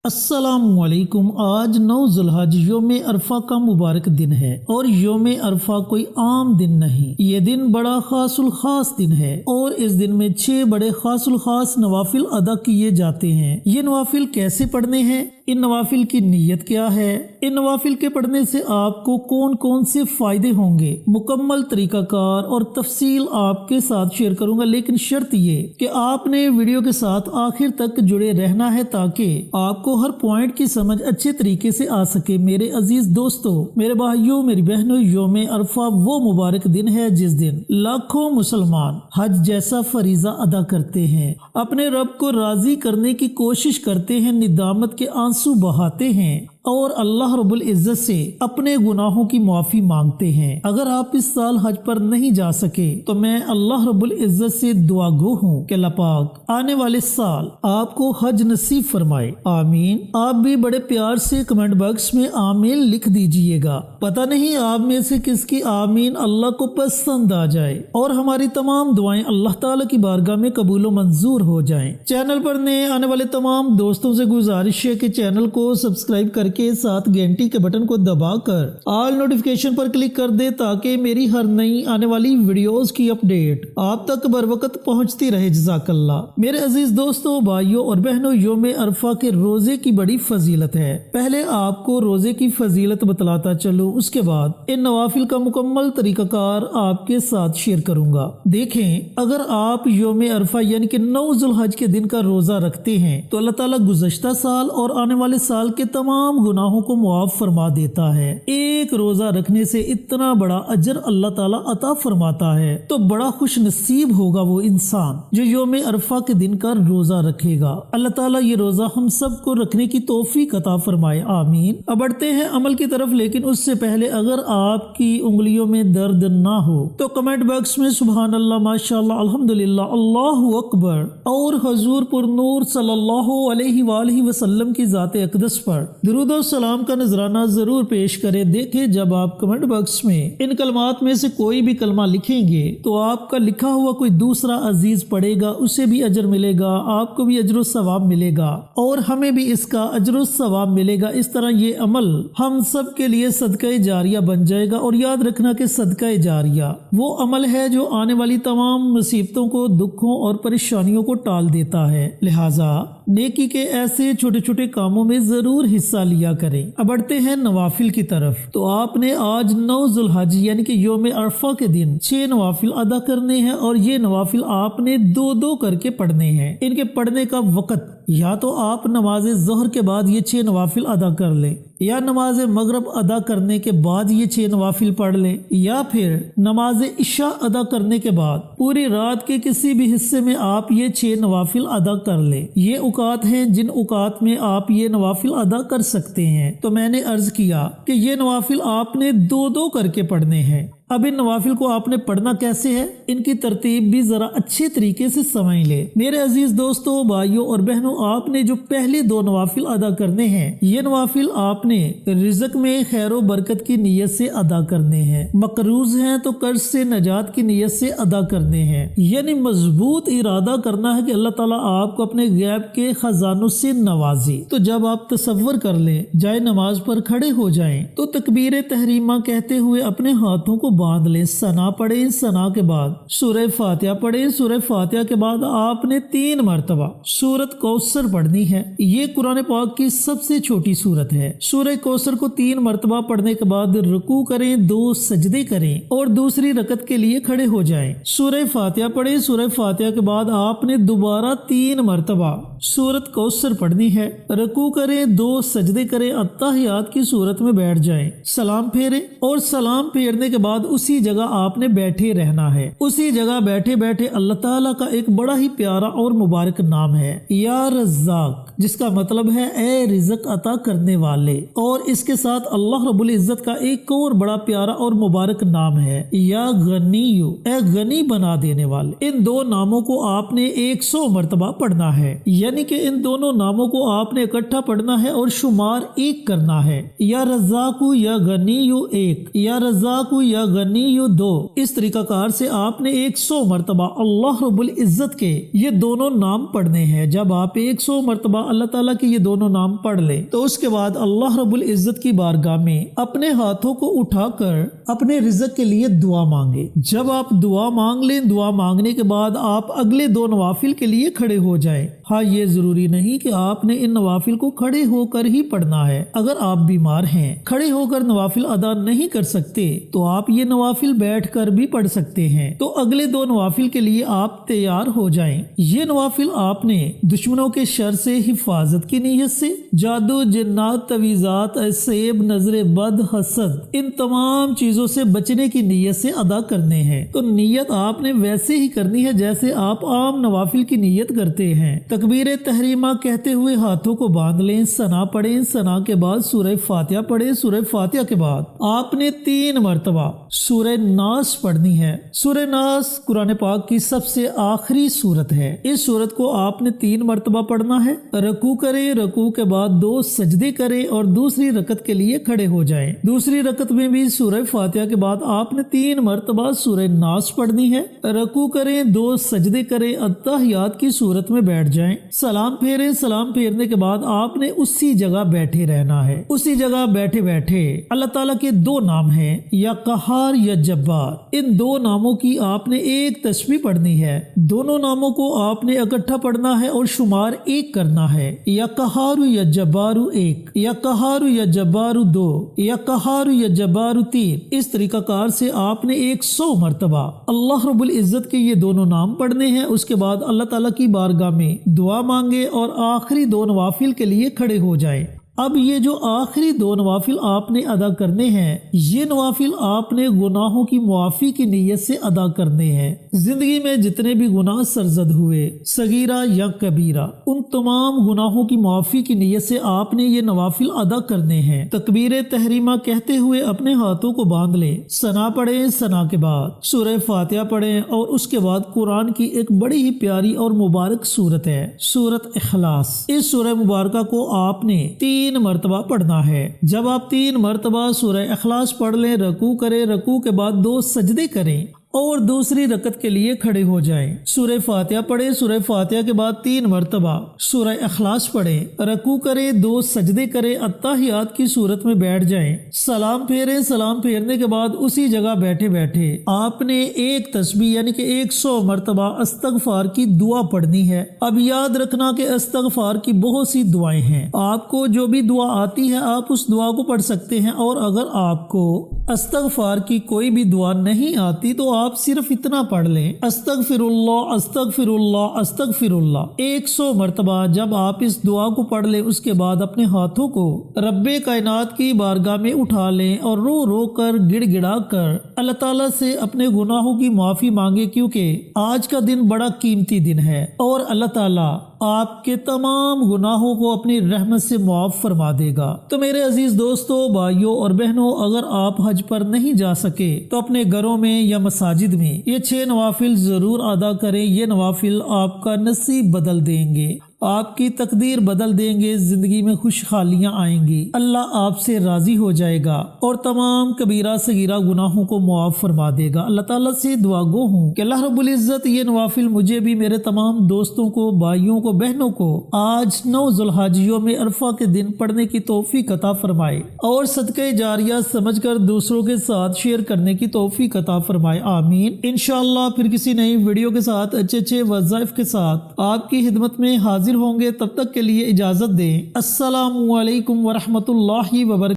अस्सलामुअलैकुम। आज 9 ज़ुल्हज योम अरफा का मुबारक दिन है और योम अरफा कोई आम दिन नहीं, ये दिन बड़ा खासुल खास दिन है और इस दिन में 6 बड़े खासुल खास नवाफिल अदा किए जाते हैं। ये नवाफिल कैसे पढ़ने हैं, इन नवाफिल की नीयत क्या है, इन नवाफिल के पढ़ने से आपको कौन कौन से फायदे होंगे, मुकम्मल तरीकाकार और तफसील आपके साथ शेयर करूंगा। लेकिन शर्त ये कि आपने वीडियो के साथ आखिर तक जुड़े रहना है ताकि आपको हर पॉइंट की समझ अच्छे तरीके से आ सके। मेरे अजीज दोस्तों, मेरे भाइयों, मेरी बहनों, योम अरफा वो मुबारक दिन है जिस दिन लाखों मुसलमान हज जैसा फरीजा अदा करते हैं, अपने रब को राजी करने की कोशिश करते हैं, निदामत के आंसू बहाते हैं और अल्लाह रब्बुल इज्जत से अपने गुनाहों की माफी मांगते हैं। अगर आप इस साल हज पर नहीं जा सके तो मैं अल्लाह रब्बुल इज्जत से दुआ गो हूँ कि अल्लाह पाक आने वाले साल आपको हज नसीब फरमाए, आमीन। आप भी बड़े प्यार से कमेंट बॉक्स में आमीन लिख दीजिएगा। पता नहीं आप में से किसकी आमीन अल्लाह को पसंद आ जाए और हमारी तमाम दुआएं अल्लाह ताला की बारगाह में कबूल मंजूर हो जाएं। चैनल पर नए आने वाले तमाम दोस्तों से गुजारिश है कि चैनल को सब्सक्राइब करके के साथ घंटी के बटन को दबाकर ऑल नोटिफिकेशन पर क्लिक कर दे ताकि मेरी हर नई आने वाली वीडियोस की अपडेट आप तक बर वक्त पहुंचती रहे। जज़ाकल्लाह। मेरे अजीज दोस्तों, भाइयों और बहनों, योम अरफा के रोजे की बड़ी फजीलत है। पहले आपको रोजे की फजीलत बतलाता चलूं, उसके बाद इन नवाफिल का मुकम्मल तरीकाकार आपके साथ शेयर करूंगा। देखें, अगर आप योम अरफा यानी कि 9 ज़ुल्हज के दिन का रोजा रखते हैं तो अल्लाह ताला गुज़श्ता साल और आने वाले साल के तमाम गुनाहों को मुआफ फरमा देता है। एक रोजा रखने से इतना बड़ा अजर अल्लाह ताला अता फरमाता है, तो बड़ा खुश नसीब होगा वो इंसान जो योम अरफा के दिन का रोजा रखेगा। अल्लाह ताला ये रोजा हम सब को रखने की तौफीक अता फरमाए, आमीन। अब बढ़ते हैं अमल की तरफ, लेकिन उससे पहले अगर आपकी उंगलियों में दर्द ना हो तो कमेंट बॉक्स में सुभान अल्लाह, माशाअल्लाह, अल्हम्दुलिल्लाह, अल्लाहु अकबर और हुजूर पुरनूर सल्लल्लाहु अलैहि वसल्लम की जात अक़दस पर दुरूद और सलाम का नजराना जरूर पेश करें। देखें, जब आप कमेंट बॉक्स में इन कलमात में से कोई भी कलमा लिखेंगे तो आपका लिखा हुआ कोई दूसरा अजीज पढ़ेगा, उसे भी अजर मिलेगा, आपको भी अजर सवाब मिलेगा और हमें भी इसका अजर सवाब मिलेगा। इस तरह ये अमल हम सब के लिए सदका जारिया बन जाएगा। और याद रखना कि सदका जारिया वो अमल है जो आने वाली तमाम मुसीबतों को, दुखों और परेशानियों को टाल देता है। लिहाजा नेकी के ऐसे छोटे छोटे कामों में जरूर हिस्सा लिया करें। अब बढ़ते हैं नवाफिल की तरफ। तो आपने आज 9 ज़ुल्हज यानी कि योम अरफा के दिन 6 नवाफिल अदा करने हैं और ये नवाफिल आपने 2-2 करके पढ़ने हैं। इनके पढ़ने का वक़्त या तो आप नमाज ज़ोहर के बाद ये 6 नवाफिल अदा कर लें, या नमाज मगरब अदा करने के बाद ये 6 नवाफिल पढ़ लें, या फिर नमाज इशा अदा करने के बाद पूरी रात के किसी भी हिस्से में आप ये 6 नवाफिल अदा कर लें। ये औकात हैं जिन औकात में आप ये नवाफिल अदा कर सकते हैं। तो मैंने अर्ज किया कि ये नवाफिल आपने 2-2 करके पढ़ने हैं। अब इन नवाफिल को आपने पढ़ना कैसे है, इनकी तरतीब भी जरा अच्छे तरीके से समझ ले। मेरे अजीज दोस्तों, भाइयों और बहनों, आपने जो पहले 2 नवाफिल अदा करने हैं, ये नवाफिल आपने रिज़्क में खैर व बरकत की नीयत से अदा करने हैं। मकरूज हैं तो कर्ज से नजात की नीयत से अदा करने हैं। यानी मजबूत इरादा करना है कि अल्लाह ताला आपको अपने गैब के खजानों से नवाजे। तो जब आप तसव्वुर कर लें, जाए नमाज पर खड़े हो जाएं, तो तकबीर तहरीमा कहते हुए अपने हाथों को बांध लें, सना पढ़ें, सना के बाद सूरह फातिहा पढ़ें, सूरह फातिहा के बाद आपने 3 मरतबा सूरत कौसर पढ़नी है। ये कुरान पाक की सबसे छोटी सूरत है। सूरह कौसर को 3 मरतबा पढ़ने के बाद रुकू करें, 2 सजदे करें और दूसरी रकत के लिए खड़े हो जाएं। सूरह फातिहा पढ़ें, सूरह फातिहा के बाद आपने दोबारा 3 मरतबा सूरत कौसर पढ़नी है, रुकू करें, 2 सजदे करें, अत्तहियात की सूरत में बैठ जाएं, सलाम फेरें और सलाम फेरने के बाद उसी जगह आपने बैठे रहना है। उसी जगह बैठे बैठे अल्लाह ताला का एक बड़ा ही प्यारा और मुबारक नाम है, या रज़्ज़ाक़, जिसका मतलब है ए रिज़्क अता करने वाले। और इसके साथ अल्लाह रब्बुल इज्जत का एक और बड़ा प्यारा और मुबारक नाम है, या गनीयु, ए गनी बना देने वाले। इन 2 नामों को आपने 100 मरतबा पढ़ना है। यानी कि इन दोनों नामों को आपने इकट्ठा पढ़ना है और शुमार 1 करना है। या रज़्ज़ाक़ु या गनीयु 1, या रज़्ज़ाक़ु या गनीयु 2। इस तरीकाकार से आपने 100 मरतबा अल्लाह रब्बुल इज्जत के ये दोनों नाम पढ़ने हैं। जब आप 100 मरतबा اللہ تعالیٰ کے یہ دونوں نام پڑھ لے تو اس کے بعد اللہ رب العزت کی بارگاہ میں اپنے ہاتھوں کو اٹھا کر اپنے رزق کے لیے دعا مانگے۔ جب آپ دعا مانگ لیں، دعا مانگنے کے بعد آپ اگلے 2 نوافل کے لیے کھڑے ہو جائیں۔ ہاں، یہ ضروری نہیں کہ آپ نے ان نوافل کو کھڑے ہو کر ہی پڑھنا ہے۔ اگر آپ بیمار ہیں، کھڑے ہو کر نوافل ادا نہیں کر سکتے تو آپ یہ نوافل بیٹھ کر بھی پڑھ سکتے ہیں۔ تو اگلے 2 نوافل کے لیے آپ تیار ہو جائیں۔ یہ نوافل آپ نے دشمنوں کے شر سے حفاظت کی نیت سے، جادو، جنات، تعویذات، سیب، نظر بد، حسد، ان تمام چیزوں سے بچنے کی نیت سے ادا کرنے ہیں۔ تو نیت آپ نے ویسے ہی کرنی ہے جیسے آپ عام نوافل کی نیت کرتے ہیں۔ تکبیر تحریمہ کہتے ہوئے ہاتھوں کو باندھ لیں، ثنا پڑھیں، ثنا کے بعد سورہ فاتحہ پڑھیں، سورہ فاتحہ کے بعد آپ نے 3 مرتبہ سورہ ناس پڑھنی ہے۔ سورہ ناس قرآن پاک کی سب سے آخری سورت ہے۔ اس سورت کو آپ نے 3 مرتبہ پڑھنا ہے۔ رکوع کریں، رکوع کے بعد 2 سجدے کریں اور دوسری رکعت کے لیے کھڑے ہو جائیں۔ دوسری رکعت میں بھی سورہ فاتحہ کے بعد آپ نے 3 مرتبہ سورہ ناس پڑھنی ہے۔ رکوع کریں، 2 سجدے کریں، اتحیات کی صورت میں بیٹھ جائیں، سلام پھیریں۔ سلام پھیرنے کے بعد آپ نے اسی جگہ بیٹھے رہنا ہے۔ اسی جگہ بیٹھے بیٹھے اللہ تعالیٰ کے 2 نام ہیں، یا قہار یا جبار۔ ان 2 ناموں کی آپ نے ایک تسبیح پڑھنی ہے۔ دونوں ناموں کو آپ نے اکٹھا پڑھنا ہے اور شمار 1 کرنا ہے۔ یا قہار یا جبار 1، یا قہار یا جبار 2، یا قہار یا جبار 3۔ اس طریقہ کار سے آپ نے 100 مرتبہ اللہ رب العزت کے یہ دونوں نام پڑھنے ہیں۔ اس کے بعد اللہ تعالیٰ کی بارگاہ میں دعا مانگے اور آخری 2 نوافل کے لیے کھڑے ہو جائیں۔ اب یہ جو آخری 2 نوافل آپ نے ادا کرنے ہیں، یہ نوافل آپ نے گناہوں کی معافی کی نیت سے ادا کرنے ہیں۔ زندگی میں جتنے بھی گناہ سرزد ہوئے، صغیرہ یا کبیرہ، ان تمام گناہوں کی معافی کی نیت سے آپ نے یہ نوافل ادا کرنے ہیں۔ تکبیر تحریمہ کہتے ہوئے اپنے ہاتھوں کو باندھ لیں، ثنا پڑھیں، ثنا کے بعد سورہ فاتحہ پڑھیں اور اس کے بعد قرآن کی ایک بڑی ہی پیاری اور مبارک سورت ہے، سورت اخلاص۔ اس سورہ مبارکہ کو آپ نے 3 مرتبہ پڑھنا ہے۔ جب آپ 3 مرتبہ سورہ اخلاص پڑھ لیں، رکوع کریں، رکوع کے بعد 2 سجدے کریں اور دوسری رکعت کے لیے کھڑے ہو جائیں۔ سورہ فاتحہ پڑھیں، سورہ فاتحہ کے بعد 3 مرتبہ سورہ اخلاص پڑھیں، رکوع کریں، 2 سجدے کریں، اتحیات کی صورت میں بیٹھ جائیں، سلام پھیریں۔ سلام پھیرنے کے بعد اسی جگہ بیٹھے بیٹھے آپ نے ایک تسبیح یعنی کہ 100 مرتبہ استغفار کی دعا پڑھنی ہے۔ اب یاد رکھنا کہ استغفار کی بہت سی دعائیں ہیں، آپ کو جو بھی دعا آتی ہے آپ اس دعا کو پڑھ سکتے ہیں، اور اگر آپ کو استغفار کی کوئی بھی دعا نہیں آتی تو آپ صرف اتنا پڑھ لیں، استغفر اللہ، استغفر اللہ، استغفر اللہ 100 مرتبہ۔ جب آپ اس دعا کو پڑھ لیں اس کے بعد اپنے ہاتھوں کو رب کائنات کی بارگاہ میں اٹھا لیں اور رو رو کر گڑ گڑا کر اللہ تعالیٰ سے اپنے گناہوں کی معافی مانگے، کیونکہ آج کا دن بڑا قیمتی دن ہے اور اللہ تعالیٰ آپ کے تمام گناہوں کو اپنی رحمت سے معاف فرما دے گا۔ تو میرے عزیز دوستوں، بھائیوں اور بہنوں، اگر آپ حج پر نہیں جا سکے تو اپنے گھروں میں یا مساجد میں یہ 6 نوافل ضرور ادا کریں۔ یہ نوافل آپ کا نصیب بدل دیں گے، آپ کی تقدیر بدل دیں گے، زندگی میں خوشحالیاں آئیں گی، اللہ آپ سے راضی ہو جائے گا اور تمام کبیرہ صغیرہ گناہوں کو معاف فرما دے گا۔ اللہ تعالیٰ سے دعا گو ہوں کہ اللہ رب العزت یہ نوافل مجھے بھی، میرے تمام دوستوں کو، بھائیوں کو، بہنوں کو آج 9 ذو الحج یوم عرفہ کے دن پڑھنے کی توفیق عطا فرمائے اور صدقہ جاریہ سمجھ کر دوسروں کے ساتھ شیئر کرنے کی توفیق عطا فرمائے، آمین۔ انشاءاللہ پھر کسی نئی ویڈیو کے ساتھ اچھے وظائف کے ساتھ آپ کی خدمت میں حاضر ہوں گے۔ تب تک کے لیے اجازت دیں۔ السلام علیکم ورحمۃ اللہ وبرکاتہ۔